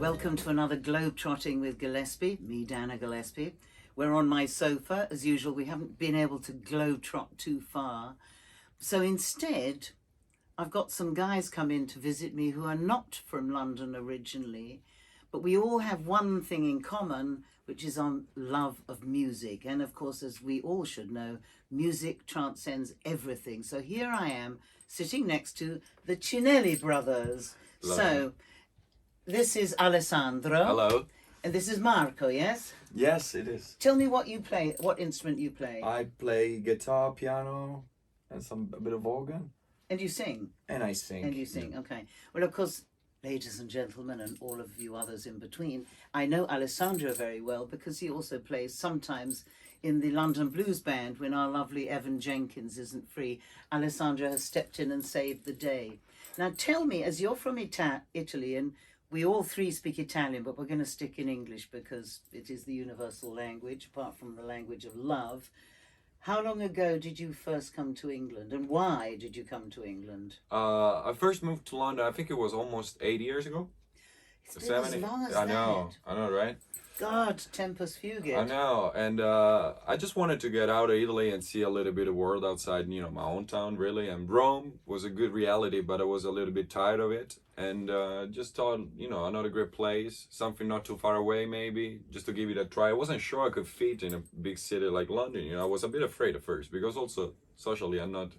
Welcome to another Globetrotting with Gillespie, me, Dana Gillespie. We're on my sofa, as usual. We haven't been able to globetrot too far. So instead, I've got some guys come in to visit me who are not from London originally, but we all have one thing in common, which is our love of music. And of course, as we all should know, music transcends everything. So here I am, sitting next to the Cinelli Brothers. So this is Alessandro. Hello. And this is Marco, yes? Yes, it is. Tell me what you play, what instrument you play. I play guitar, piano, and a bit of organ. And you sing? And I sing. And you sing, okay. Well, of course, ladies and gentlemen, and all of you others in between, I know Alessandro very well because he also plays sometimes in the London Blues Band when our lovely Evan Jenkins isn't free. Alessandro has stepped in and saved the day. Now tell me, as you're from Italy, and we all three speak Italian, but we're going to stick in English because it is the universal language, apart from the language of love. How long ago did you first come to England, and why did you come to England? I first moved to London, I think it was almost 8 years ago. It's been as long as I know, right? God, tempus fugit. I know, and I just wanted to get out of Italy and see a little bit of world outside, my own town, really. And Rome was a good reality, but I was a little bit tired of it. And just thought, another great place, something not too far away, maybe, just to give it a try. I wasn't sure I could fit in a big city like London. I was a bit afraid at first, because also socially I'm not,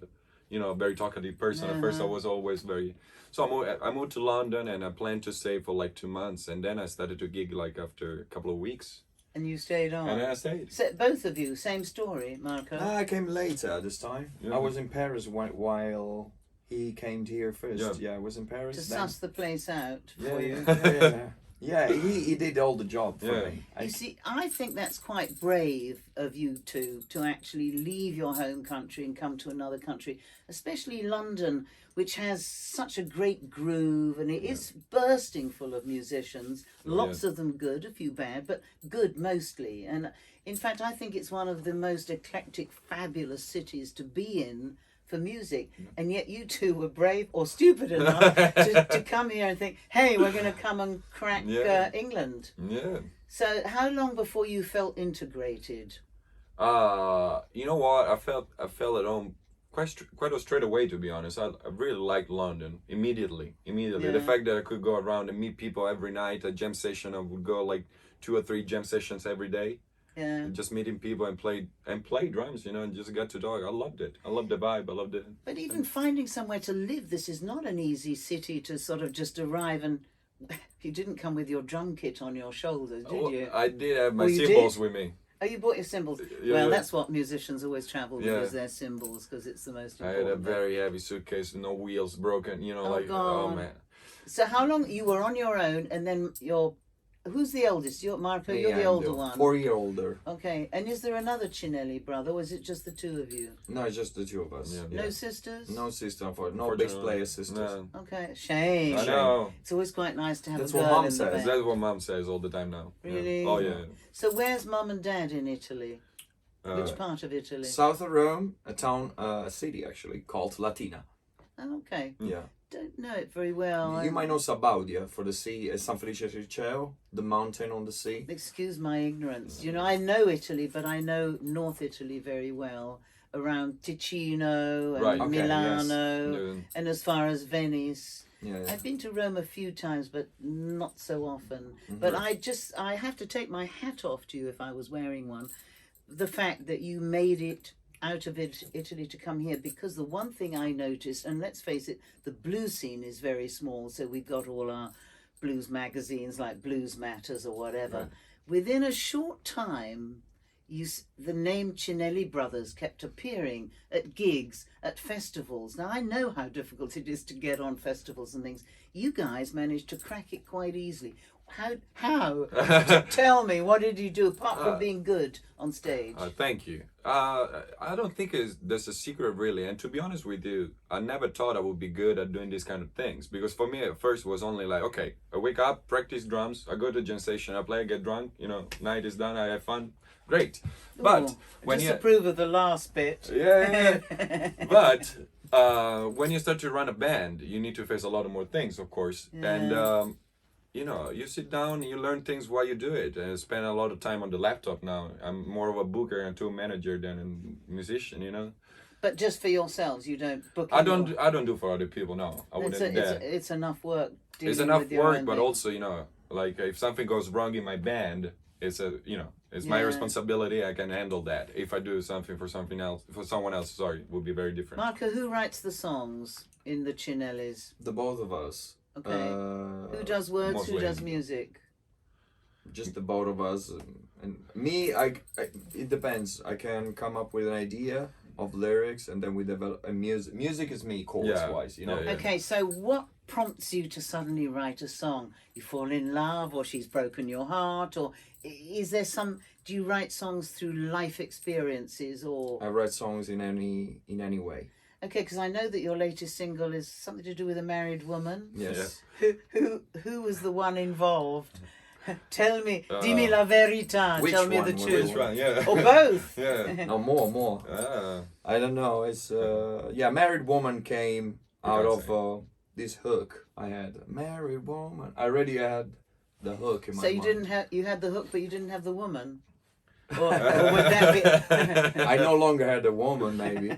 a very talkative person. At first I was always very... So I moved to London, and I planned to stay for like 2 months, and then I started to gig like after a couple of weeks. And you stayed on? And then I stayed. So both of you, same story, Marco? I came later this time. Yeah. I was in Paris while he came here first. Yeah, I was in Paris. To suss the place out for you? Yeah, he did all the job for me. You see, I think that's quite brave of you two to actually leave your home country and come to another country, especially London, which has such a great groove, and it is bursting full of musicians, lots of them good, a few bad, but good mostly. And in fact, I think it's one of the most eclectic, fabulous cities to be in for music, and yet you two were brave or stupid enough to come here and think, hey, we're going to come and crack England. Yeah. So how long before you felt integrated? You know what? I felt at home quite straight away, to be honest. I really liked London immediately. Yeah. The fact that I could go around and meet people every night, a jam session, I would go like 2 or 3 jam sessions every day. Yeah. Just meeting people and play drums, and just get to talk. I loved it. I loved the vibe. I loved it. But even finding somewhere to live, this is not an easy city to sort of just arrive and... You didn't come with your drum kit on your shoulders, did you? I did have my cymbals with me. Oh, you brought your cymbals. Well, that's what musicians always travel with, is their cymbals, because it's the most important. I had a very heavy suitcase, no wheels, broken, God. Oh man. So how long, you were on your own, and then who's the eldest? You're Marco, you're the older one. 4 year older. Okay, and is there another Cinelli brother, or is it just the two of you? No, it's just the two of us. No sisters? No sister, no bass player sisters. No. Okay, shame. I know. It's always quite nice to have That's a girl what Mum in the says. band. That's what Mum says all the time now. Really? Yeah. Oh yeah. So where's Mum and Dad in Italy? Which part of Italy? South of Rome, a city actually called Latina. Oh, okay. Yeah. Don't know it very well. You might know Sabaudia for the sea, San Felice Riceo, the mountain on the sea. Excuse my ignorance. I know Italy, but I know North Italy very well, around Ticino and Milano, and as far as Venice. Yeah. I've been to Rome a few times, but not so often. But I have to take my hat off to you if I was wearing one. The fact that you made it out of Italy to come here, because the one thing I noticed, and let's face it, the blues scene is very small, so we've got all our blues magazines like Blues Matters or whatever. Right. Within a short time, the name Cinelli Brothers kept appearing at gigs, at festivals. Now, I know how difficult it is to get on festivals and things. You guys managed to crack it quite easily. How? Tell me, what did you do apart from being good on stage? Thank you. I don't think there's a secret really, and to be honest with you, I never thought I would be good at doing these kind of things, because for me at first it was only like, okay, I wake up, practice drums, I go to jam session, I play, I get drunk, night is done, I have fun, great. But when you disapprove of the last bit. Yeah. But when you start to run a band, you need to face a lot of more things, of course, and you sit down, you learn things while you do it. And I spend a lot of time on the laptop now. I'm more of a booker and tour manager than a musician. But just for yourselves, you don't book. I don't do for other people. No, I wouldn't dare. It's enough work. It's enough with your work, own but thing. also like if something goes wrong in my band, it's my responsibility. I can handle that. If I do something for someone else, sorry, it would be very different. Marco, who writes the songs in the Chinellis? The both of us. Okay. Who does words? mostly. Who does music? Just the both of us. And me, it depends. I can come up with an idea of lyrics, and then we develop a music. Music is me, chords-wise, Yeah, yeah. Okay, so what prompts you to suddenly write a song? You fall in love, or she's broken your heart, or is there do you write songs through life experiences, or? I write songs in any way. Okay, because I know that your latest single is something to do with a married woman. Yes. Who was the one involved? Tell me, dimmi la verità. Which Tell me one the was truth. Which one? Yeah. Or both. Yeah. No, more. Ah. I don't know. It's married woman came out of this hook I had. Married woman. I already had the hook in my So you mind. didn't have you had the hook, but you didn't have the woman. Or would that be? I no longer had a woman, maybe.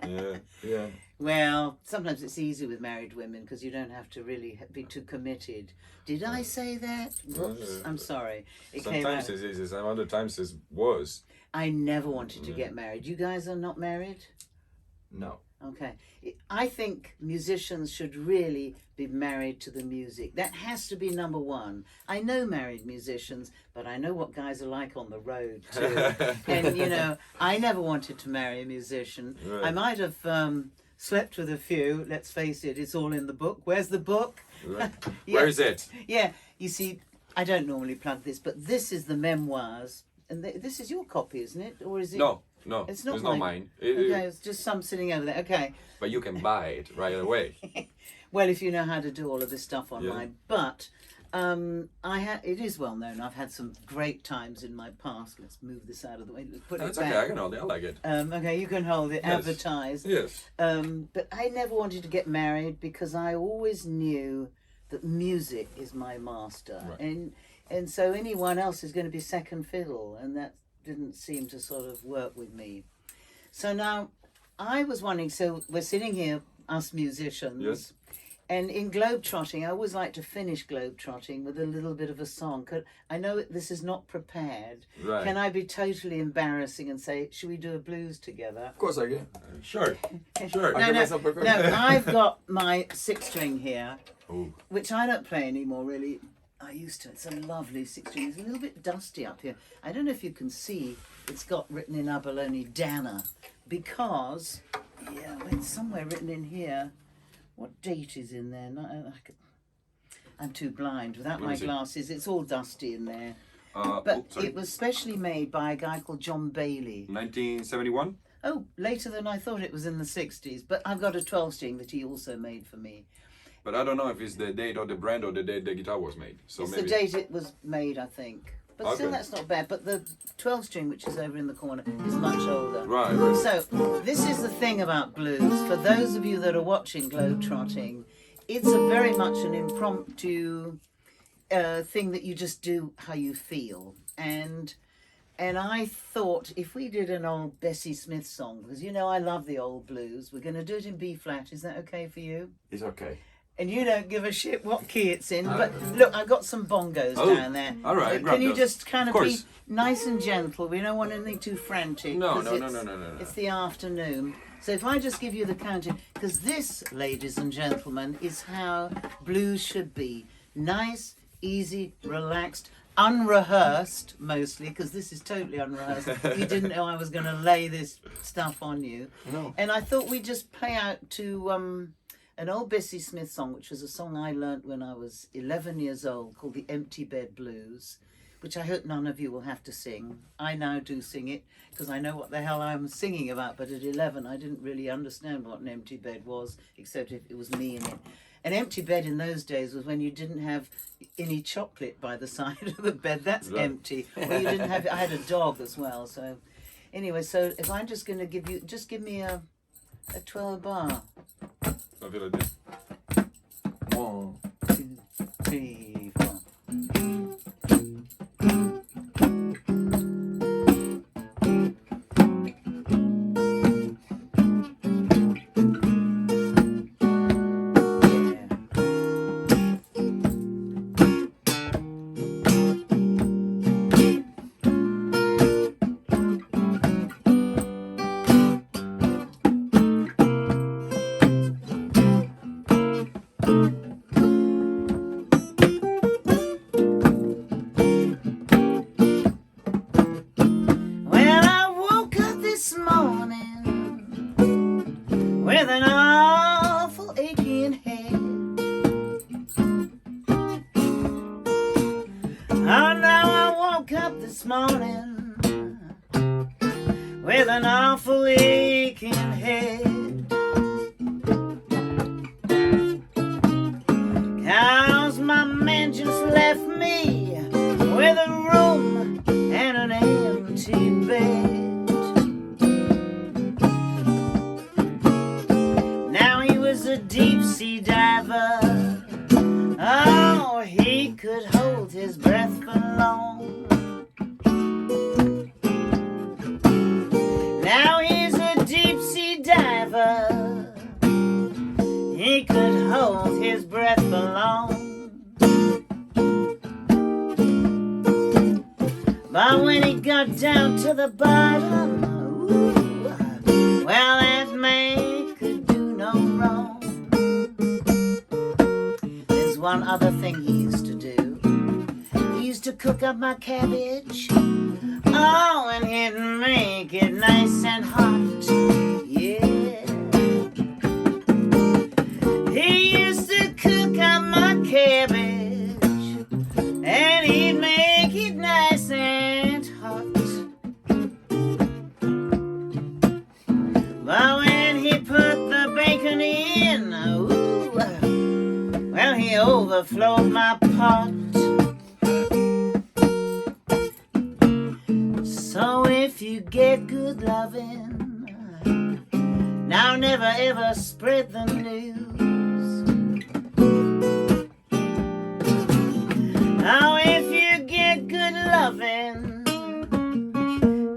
Yeah. Yeah. Well, sometimes it's easy with married women because you don't have to really be too committed. Did I say that? Whoops, I'm sorry. It came Sometimes out. it's easy. Some other times it's worse. I never wanted to get married. You guys are not married? No. Okay. I think musicians should really be married to the music. That has to be number one. I know married musicians, but I know what guys are like on the road too. And, I never wanted to marry a musician. Right. I might have slept with a few. Let's face it, it's all in the book. Where's the book? Right. Yeah. Where is it? Yeah, you see, I don't normally plug this, but this is the memoirs. And this is your copy, isn't it? Or is it? No, It's not not mine. mine. Okay, it's just some sitting over there. Okay. But you can buy it right away. Well, if you know how to do all of this stuff online. But it is well known. I've had some great times in my past. Let's move this out of the way. Let's put That's it back. okay. I can hold it. I like it. Okay, you can hold it. Yes. Advertise. Yes. But I never wanted to get married because I always knew that music is my master, Right. and so anyone else is going to be second fiddle, and that didn't seem to sort of work with me. So now, I was wondering. So we're sitting here, us musicians. Yes. And in Globetrotting, I always like to finish Globetrotting with a little bit of a song. I know this is not prepared. Right. Can I be totally embarrassing and say, should we do a blues together? Of course I can. Sure. Sure. I get myself prepared. No, I've got my six string here, Ooh. which I don't play anymore really. I used to. It's a lovely six string. It's a little bit dusty up here. I don't know if you can see, it's got written in abalone Dana, because, it's somewhere written in here. What date is in there? I'm too blind. Without my see. glasses, it's all dusty in there. Oh, But sorry. it was specially made by a guy called John Bailey. 1971. Oh, later than I thought. It was in the 60s. But I've got a 12 string that he also made for me. But I don't know if it's the date or the brand or the date the guitar was made. So It's maybe. the date it was made, I think. But still, Okay. that's not bad. But the 12 string, which is over in the corner, is much older. Right. So, this is the thing about blues. For those of you that are watching Globetrotting, it's a very much an impromptu thing that you just do how you feel. And I thought if we did an old Bessie Smith song, because I love the old blues, we're going to do it in B flat. Is that okay for you? It's okay. And you don't give a shit what key it's in. But look, I've got some bongos down there. all right, grab Can you those. just kind of Of be course. nice and gentle? We don't want anything too frantic. No, 'cause no, no, it's- no, no, no, no. It's the afternoon. So if I just give you the counting, because this, ladies and gentlemen, is how blues should be. Nice, easy, relaxed, unrehearsed mostly, because this is totally unrehearsed. You didn't know I was going to lay this stuff on you. No. And I thought we'd just play out to an old Bessie Smith song, which was a song I learnt when I was 11 years old, called the Empty Bed Blues, which I hope none of you will have to sing. I now do sing it, because I know what the hell I'm singing about, but at 11 I didn't really understand what an empty bed was, except if it was me in it. An empty bed in those days was when you didn't have any chocolate by the side of the bed. That's Right. empty. Or you didn't have, I had a dog as well, so... Anyway, so if I'm just going to give you, just give me a 12 bar. Something like this. 1, 2, 3, 4. with an awful aching head. 'Cause my man just left me with a room and an empty bed. Now he was a deep sea diver. Oh, he could hold his breath for long. Now he's a deep sea diver. He could hold his breath for long. But when he got down to the bottom, ooh, well, that man could do no wrong. There's one other thing he used to do. He used to cook up my cabbage. Oh, and he'd make it nice and hot. Yeah. He used to cook up my cabbage, and he'd make it nice and hot. But when he put the bacon in, ooh, well, he overflowed my pot. So if you get good loving, now never ever spread the news. Now if you get good loving,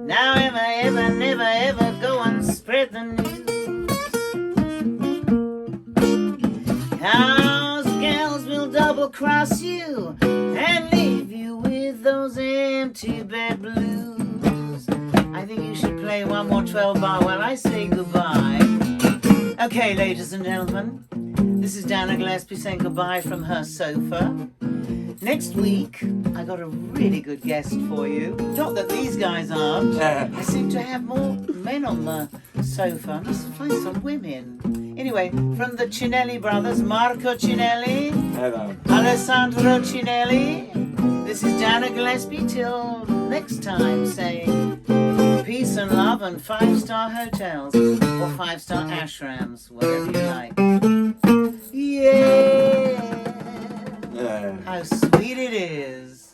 now ever, never ever go and spread the news. 'Cause gals will double cross you and leave you with those empty bed blues. I think you should play one more 12 bar while I say goodbye. Okay, ladies and gentlemen, this is Dana Gillespie saying goodbye from her sofa. Next week, I got a really good guest for you. Not that these guys aren't. I seem to have more men on the sofa. I must find some women. Anyway, from the Cinelli Brothers, Marco Cinelli, Hello. Alessandro Cinelli, this is Dana Gillespie. Till next time, saying peace and love and 5-star hotels or 5-star ashrams, whatever you like. Yeah. How sweet it is.